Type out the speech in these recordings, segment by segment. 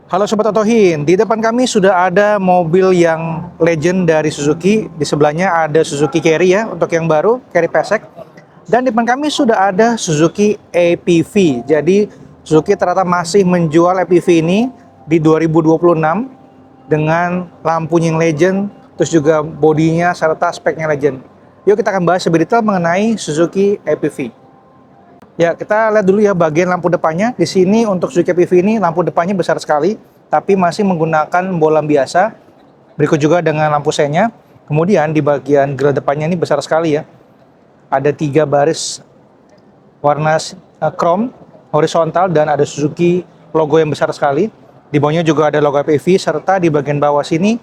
Halo Sobat Otohin, di depan kami sudah ada mobil yang legend dari Suzuki. Di sebelahnya ada Suzuki Carry ya, untuk yang baru, Carry Pesek. Dan di depan kami sudah ada Suzuki APV. Jadi Suzuki ternyata masih menjual APV ini di 2026 dengan lampunya yang legend, terus juga bodinya serta speknya legend. Yuk kita akan bahas lebih detail mengenai Suzuki APV. Ya, kita lihat dulu ya bagian lampu depannya. Di sini untuk Suzuki PV ini lampu depannya besar sekali, tapi masih menggunakan bolam biasa. Berikut juga dengan lampu senya. Kemudian di bagian grill depannya ini besar sekali ya. Ada 3 baris warna chrome horizontal dan ada Suzuki logo yang besar sekali. Di bawahnya juga ada logo PV serta di bagian bawah sini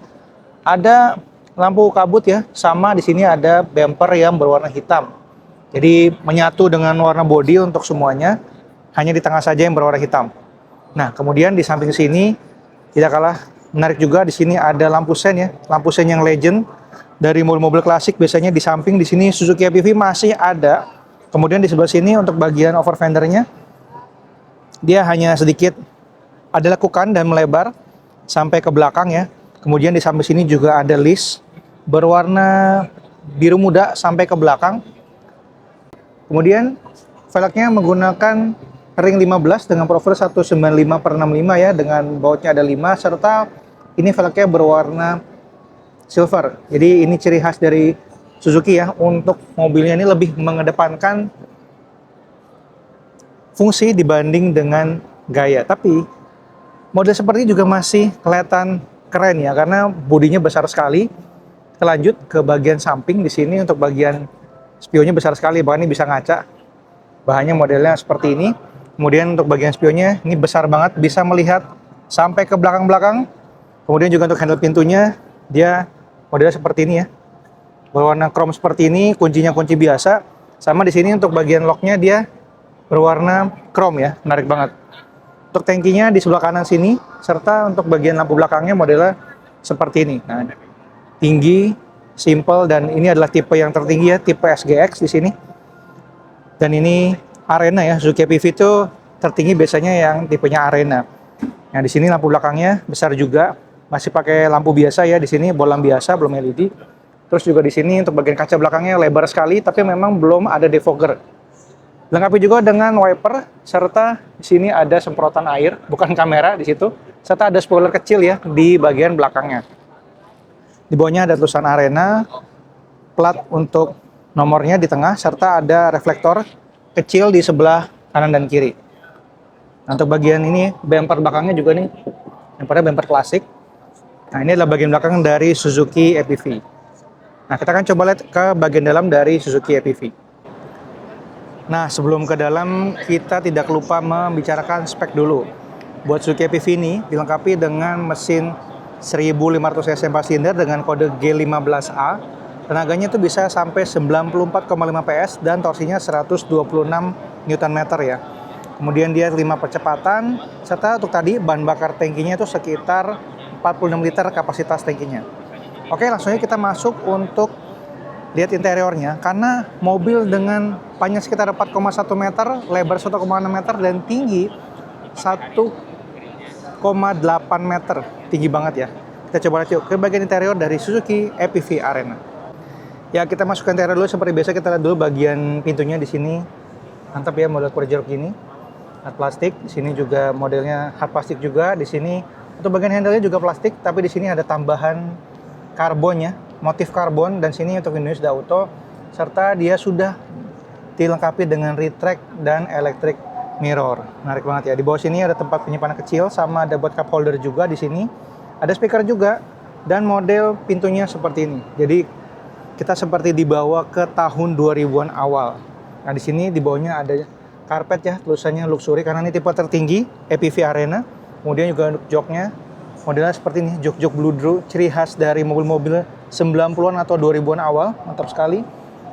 ada lampu kabut ya. Sama di sini ada bumper yang berwarna hitam. Jadi menyatu dengan warna bodi untuk semuanya, hanya di tengah saja yang berwarna hitam. Nah, kemudian di samping sini tidak kalah menarik juga, di sini ada lampu sen ya, lampu sen yang legend dari mobil-mobil klasik. Biasanya di samping di sini Suzuki APV masih ada. Kemudian di sebelah sini untuk bagian over fendernya, dia hanya sedikit ada lekukan dan melebar sampai ke belakang ya. Kemudian di samping sini juga ada list berwarna biru muda sampai ke belakang. Kemudian velgnya menggunakan ring 15 dengan profil 195/65 ya, dengan bautnya ada 5 serta ini velgnya berwarna silver. Jadi ini ciri khas dari Suzuki ya, untuk mobilnya ini lebih mengedepankan fungsi dibanding dengan gaya. Tapi model seperti ini juga masih kelihatan keren ya, karena bodinya besar sekali. Kita lanjut ke bagian samping. Di sini untuk bagian spionnya besar sekali, bahkan ini bisa ngaca. Bahannya modelnya seperti ini. Kemudian untuk bagian spionnya ini besar banget, bisa melihat sampai ke belakang-belakang. Kemudian juga untuk handle pintunya, dia modelnya seperti ini ya, berwarna chrome seperti ini. Kuncinya kunci biasa. Sama di sini untuk bagian locknya dia berwarna chrome ya, menarik banget. Untuk tangkinya di sebelah kanan sini, serta untuk bagian lampu belakangnya modelnya seperti ini. Nah, tinggi, simple, dan ini adalah tipe yang tertinggi ya, tipe SGX di sini. Dan ini Arena ya, Suzuki APV itu tertinggi biasanya yang tipenya Arena. Nah, di sini lampu belakangnya besar juga, masih pakai lampu biasa ya, di sini bolam biasa, belum LED. Terus juga di sini untuk bagian kaca belakangnya lebar sekali, tapi memang belum ada defogger. Lengkapi juga dengan wiper, serta di sini ada semprotan air, bukan kamera di situ, serta ada spoiler kecil ya di bagian belakangnya. Di bawahnya ada tulisan Arena, plat untuk nomornya di tengah, serta ada reflektor kecil di sebelah kanan dan kiri. Nah, untuk bagian ini bumper belakangnya juga nih, bumpernya bumper klasik. Nah, ini adalah bagian belakang dari Suzuki APV. Nah, kita akan coba lihat ke bagian dalam dari Suzuki APV. Nah, sebelum ke dalam, kita tidak lupa membicarakan spek dulu. Buat Suzuki APV ini dilengkapi dengan mesin 1500 cc 4 silinder dengan kode G15A. Tenaganya itu bisa sampai 94,5 PS dan torsinya 126 Nm ya. Kemudian dia 5 percepatan, serta untuk tadi bahan bakar tangkinya itu sekitar 46 liter kapasitas tangkinya. Oke, langsung aja kita masuk untuk lihat interiornya. Karena mobil dengan panjang sekitar 4,1 meter, lebar 1,6 meter, dan tinggi 1,8 meter. Tinggi banget ya. Kita coba lihat yuk ke bagian interior dari Suzuki APV Arena. Ya, kita masuk ke interior dulu. Seperti biasa kita lihat dulu bagian pintunya. Di sini mantap ya, model quarter jeruk gini, hard plastik. Di sini juga modelnya hard plastik juga. Di sini untuk bagian handle-nya juga plastik, tapi di sini ada tambahan karbonnya, motif karbon, dan sini untuk Indonesia Auto, serta dia sudah dilengkapi dengan retract dan electric mirror. Menarik banget ya. Di bawah sini ada tempat penyimpanan kecil, sama ada buat cup holder juga. Di sini ada speaker juga, dan model pintunya seperti ini. Jadi kita seperti dibawa ke tahun 2000-an awal. Nah, di sini di bawahnya ada karpet ya, tulisannya luxury karena ini tipe tertinggi APV Arena. Kemudian juga untuk joknya modelnya seperti ini, jok-jok bludru, ciri khas dari mobil-mobil 90-an atau 2000-an awal. Mantap sekali.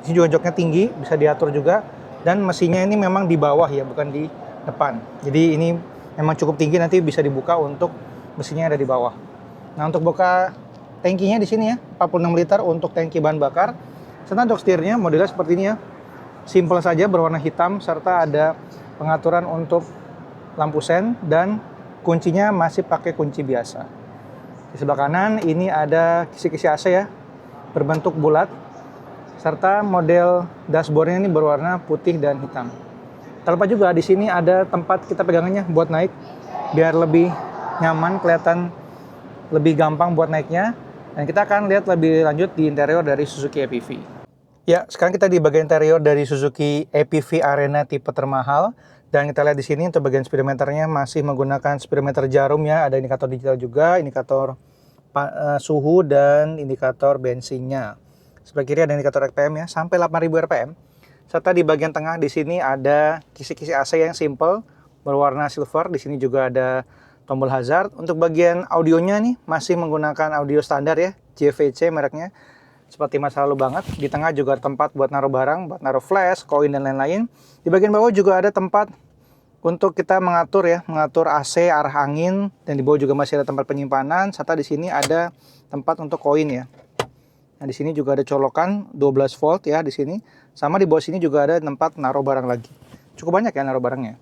Di sini juga joknya tinggi, bisa diatur juga, dan mesinnya ini memang di bawah ya, bukan di depan. Jadi ini memang cukup tinggi, nanti bisa dibuka untuk mesinnya ada di bawah. Nah, untuk buka tangkinya di sini ya, 46 liter untuk tangki bahan bakar. Serta untuk setirnya modelnya seperti ini ya. Simple saja, berwarna hitam, serta ada pengaturan untuk lampu sen dan kuncinya masih pakai kunci biasa. Di sebelah kanan ini ada kisi-kisi AC ya, berbentuk bulat, serta model dashboardnya ini berwarna putih dan hitam. Terlupa juga di sini ada tempat kita pegangannya buat naik, biar lebih nyaman, kelihatan lebih gampang buat naiknya. Dan kita akan lihat lebih lanjut di interior dari Suzuki APV. Ya, sekarang kita di bagian interior dari Suzuki APV Arena tipe termahal. Dan kita lihat di sini untuk bagian speedometernya masih menggunakan speedometer jarum ya. Ada indikator digital juga, indikator suhu dan indikator bensinnya. Sebelah kiri ada indikator RPM ya, sampai 8000 RPM. Serta di bagian tengah di sini ada kisi-kisi AC yang simple berwarna silver. Di sini juga ada tombol hazard. Untuk bagian audionya nih masih menggunakan audio standar ya, JVC mereknya. Seperti masa lalu banget. Di tengah juga ada tempat buat naruh barang, buat naruh flash, koin dan lain-lain. Di bagian bawah juga ada tempat untuk kita mengatur ya, mengatur AC, arah angin, dan di bawah juga masih ada tempat penyimpanan, serta di sini ada tempat untuk koin ya. Nah, di sini juga ada colokan 12 volt ya di sini. Sama di bawah sini juga ada tempat naruh barang lagi. Cukup banyak ya naruh barangnya.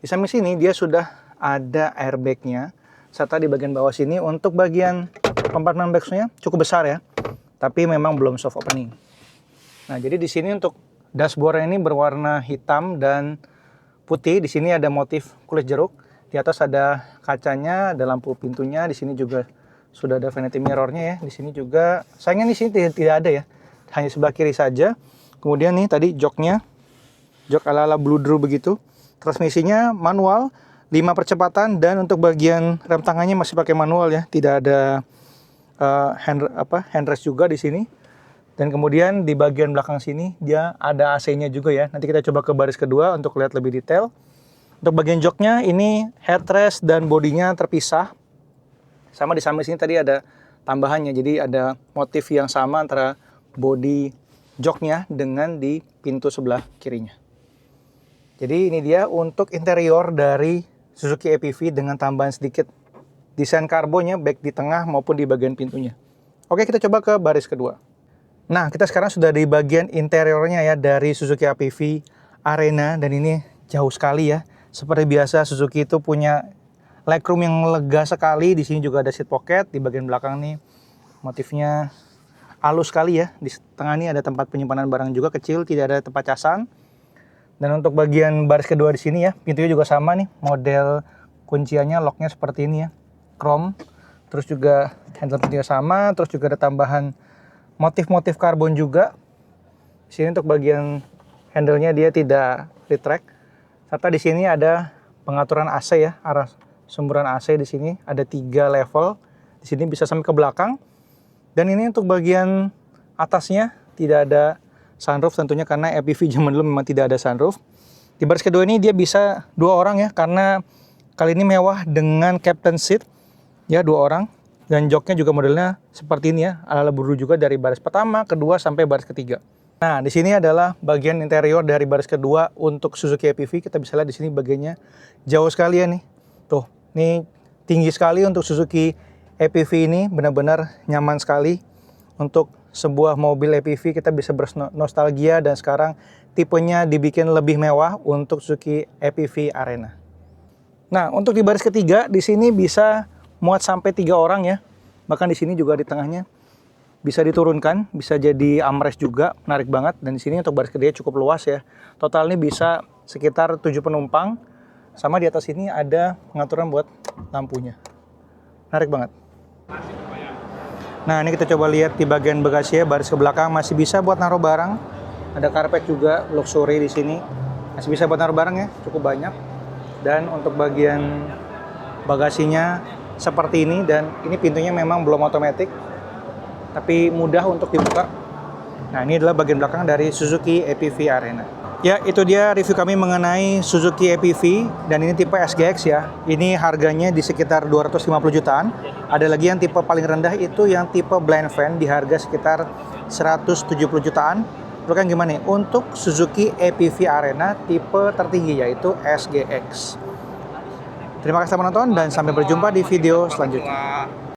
Di samping sini dia sudah ada airbag-nya, serta di bagian bawah sini untuk bagian compartment box-nya cukup besar ya. Tapi memang belum soft opening. Nah, jadi di sini untuk dashboard ini berwarna hitam dan putih. Di sini ada motif kulit jeruk. Di atas ada kacanya, ada lampu pintunya. Di sini juga sudah ada vanity mirror-nya ya. Di sini juga, sayangnya di sini tidak ada ya. Hanya sebelah kiri saja. Kemudian nih tadi joknya, jok ala-ala bludru begitu. Transmisinya manual, 5 percepatan, dan untuk bagian rem tangannya masih pakai manual ya. Tidak ada handrest juga di sini. Dan kemudian di bagian belakang sini dia ada AC-nya juga ya. Nanti kita coba ke baris kedua untuk lihat lebih detail. Untuk bagian joknya ini headrest dan bodinya terpisah. Sama di samping sini tadi ada tambahannya. Jadi ada motif yang sama antara bodi joknya dengan di pintu sebelah kirinya. Jadi ini dia untuk interior dari Suzuki APV dengan tambahan sedikit desain karbonnya baik di tengah maupun di bagian pintunya. Oke, kita coba ke baris kedua. Nah, kita sekarang sudah di bagian interiornya ya dari Suzuki APV Arena, dan ini jauh sekali ya. Seperti biasa Suzuki itu punya legroom yang lega sekali. Di sini juga ada seat pocket. Di bagian belakang nih motifnya halus sekali ya. Di tengah ini ada tempat penyimpanan barang juga kecil, tidak ada tempat casan. Dan untuk bagian baris kedua di sini ya, pintunya juga sama nih. Model kunciannya locknya seperti ini ya, chrome. Terus juga handle pintunya sama. Terus juga ada tambahan motif-motif karbon juga. Di sini untuk bagian handle-nya dia tidak retract. Serta di sini ada pengaturan AC ya, arah sumberan AC di sini ada 3 level. Di sini bisa sampai ke belakang. Dan ini untuk bagian atasnya tidak ada sunroof tentunya karena APV zaman dulu memang tidak ada sunroof. Di baris kedua ini dia bisa 2 orang ya, karena kali ini mewah dengan captain seat ya, 2 orang. Dan joknya juga modelnya seperti ini ya, ala-ala bludru juga dari baris pertama, kedua, sampai baris ketiga. Nah, di sini adalah bagian interior dari baris kedua untuk Suzuki APV. Kita bisa lihat di sini bagiannya jauh sekali ya nih. Tuh, ini tinggi sekali untuk Suzuki APV ini, benar-benar nyaman sekali. Untuk sebuah mobil APV kita bisa bernostalgia, dan sekarang tipenya dibikin lebih mewah untuk Suzuki APV Arena. Nah, untuk di baris ketiga di sini bisa muat sampai 3 orang ya. Bahkan di sini juga di tengahnya bisa diturunkan, bisa jadi armrest juga, menarik banget. Dan di sini untuk baris ketiga cukup luas ya. Total ini bisa sekitar 7 penumpang. Sama di atas ini ada pengaturan buat lampunya. Menarik banget. Nah, ini kita coba lihat di bagian bagasi ya, baris ke belakang masih bisa buat naruh barang. Ada karpet juga luxury di sini. Masih bisa buat naruh barang ya, cukup banyak. Dan untuk bagian bagasinya seperti ini, dan ini pintunya memang belum otomatis tapi mudah untuk dibuka. Nah, ini adalah bagian belakang dari Suzuki APV Arena. Ya, itu dia review kami mengenai Suzuki APV, dan ini tipe SGX ya. Ini harganya di sekitar 250 jutaan. Ada lagi yang tipe paling rendah itu yang tipe blind van di harga sekitar 170 jutaan. Lalu kan gimana nih untuk Suzuki APV Arena tipe tertinggi yaitu SGX. Terima kasih telah menonton dan sampai berjumpa di video selanjutnya.